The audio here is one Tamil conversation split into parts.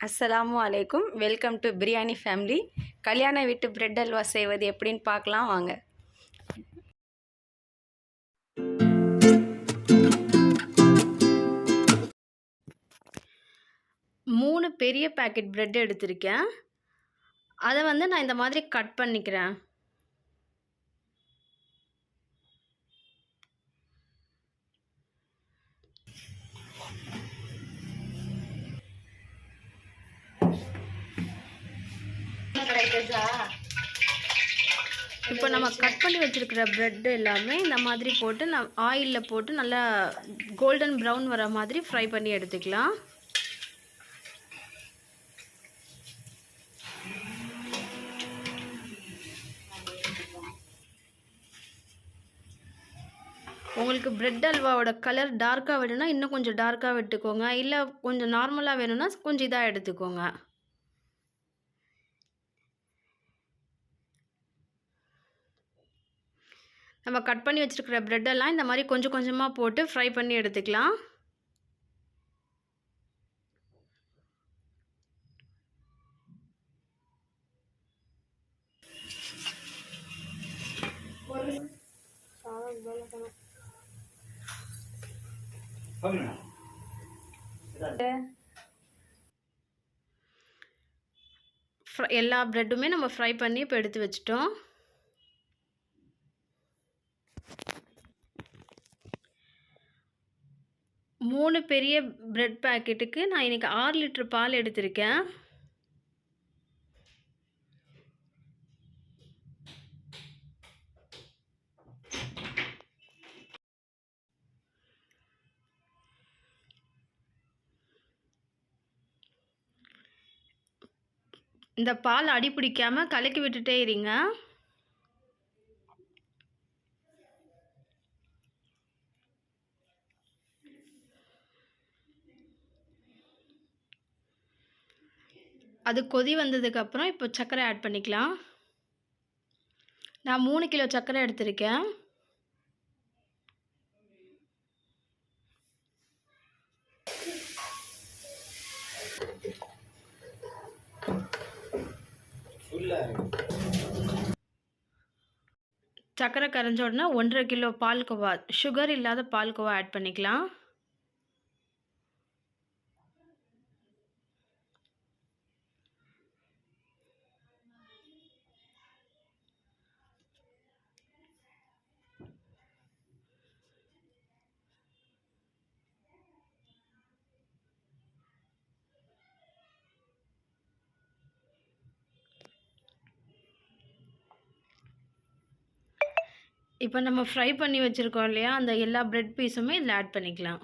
அஸ்ஸலாமு அலைக்கும். Welcome to biryani family. கல்யாண வீட்டு பிரெட் அல்வா செய்வது எப்படின்னு பார்க்கலாம் வாங்க. மூணு பெரிய பேக்கெட் பிரெட் எடுத்திருக்கேன். அதை நான் இந்த மாதிரி கட் பண்ணிக்கிறேன். இப்போ நம்ம கட் பண்ணி வச்சுருக்கிற ப்ரெட் எல்லாமே இந்த மாதிரி போட்டு ஆயிலில் போட்டு நல்லா கோல்டன் ப்ரௌன் வர மாதிரி ஃப்ரை பண்ணி எடுத்துக்கலாம். உங்களுக்கு ப்ரெட் அல்வாவோட கலர் டார்க்காக வேணும்னா இன்னும் கொஞ்சம் டார்க்காக விட்டுக்கோங்க, இல்லை கொஞ்சம் நார்மலாக வேணும்னா கொஞ்சம் இதாக எடுத்துக்கோங்க. நம்ம கட் பண்ணி வச்சுருக்கிற ப்ரெட்டெல்லாம் இந்த மாதிரி கொஞ்சம் கொஞ்சமாக போட்டு ஃப்ரை பண்ணி எடுத்துக்கலாம். எல்லா ப்ரெட்டுமே நம்ம ஃப்ரை பண்ணி இப்போ எடுத்து வச்சிட்டோம். மூணு பெரிய பிரெட் பேக்கெட்டுக்கு நான் இன்றைக்கி 6 லிட்டர் பால் எடுத்திருக்கேன். இந்த பால் அடி பிடிக்காமல் கலக்கி விட்டுட்டே இருங்க. அது கொதி வந்ததுக்கப்புறம் இப்போ சர்க்கரை ஆட் பண்ணிக்கலாம். நான் 3 கிலோ சர்க்கரை எடுத்திருக்கேன். சர்க்கரை கரைஞ்ச உடனே 1.5 கிலோ பால்கோவா, சுகர் இல்லாத பால்கோவா ஆட் பண்ணிக்கலாம். இப்போ நம்ம ஃப்ரை பண்ணி வச்சுருக்கோம் இல்லையா, அந்த எல்லா பிரெட் பீஸுமே இதில் ஆட் பண்ணிக்கலாம்.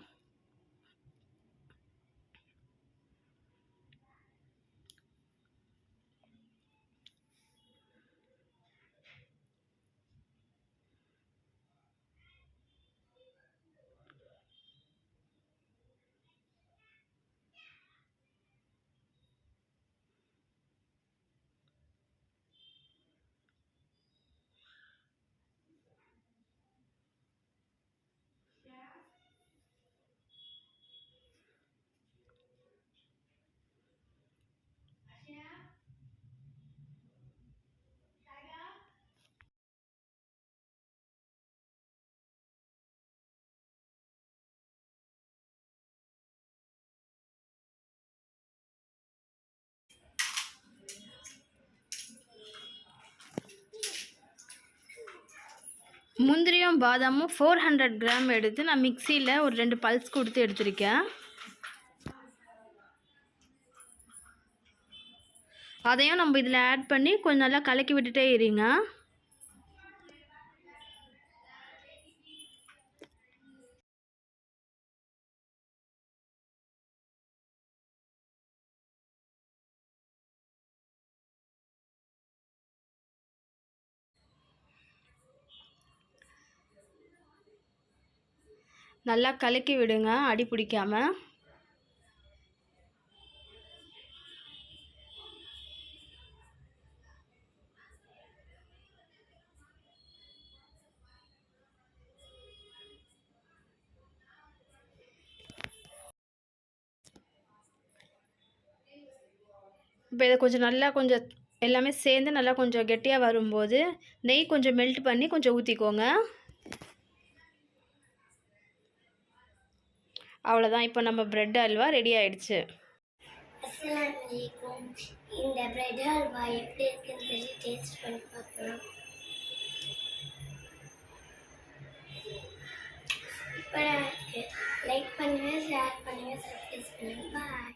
முந்திரியும் பாதாமும் 400 கிராம் எடுத்து நான் மிக்சியில் ஒரு 2 பல்ஸ் கொடுத்து எடுத்திருக்கேன். அதையும் நம்ம இதில் ஆட் பண்ணி கொஞ்சம் நல்லா கலக்கி விட்டுட்டே இருங்க. நல்லா கலக்கி விடுங்க, அடி பிடிக்காமல். இப்போ இதை கொஞ்சம் நல்லா கொஞ்சம் எல்லாமே சேர்ந்து நல்லா கொஞ்சம் கெட்டியாக வரும்போது நெய் கொஞ்சம் மெல்ட் பண்ணி கொஞ்சம் ஊற்றிக்கோங்க. அவ்வளோதான், இப்போ நம்ம பிரெட் அல்வா ரெடி ஆயிடுச்சு. அஸ்ஸலாமு அலைக்கும். இந்த பிரெட் ஹல்வா எப்படி இருக்குன்னு சொல்லி டேஸ்ட் பண்ணி பார்க்கலாம். சூப்பராக இருக்குது. லைக் பண்ணுங்கள், ஷேர் பண்ணுங்கள், சப்ஸ்கிரைப் பண்ணுங்கள். பாய்.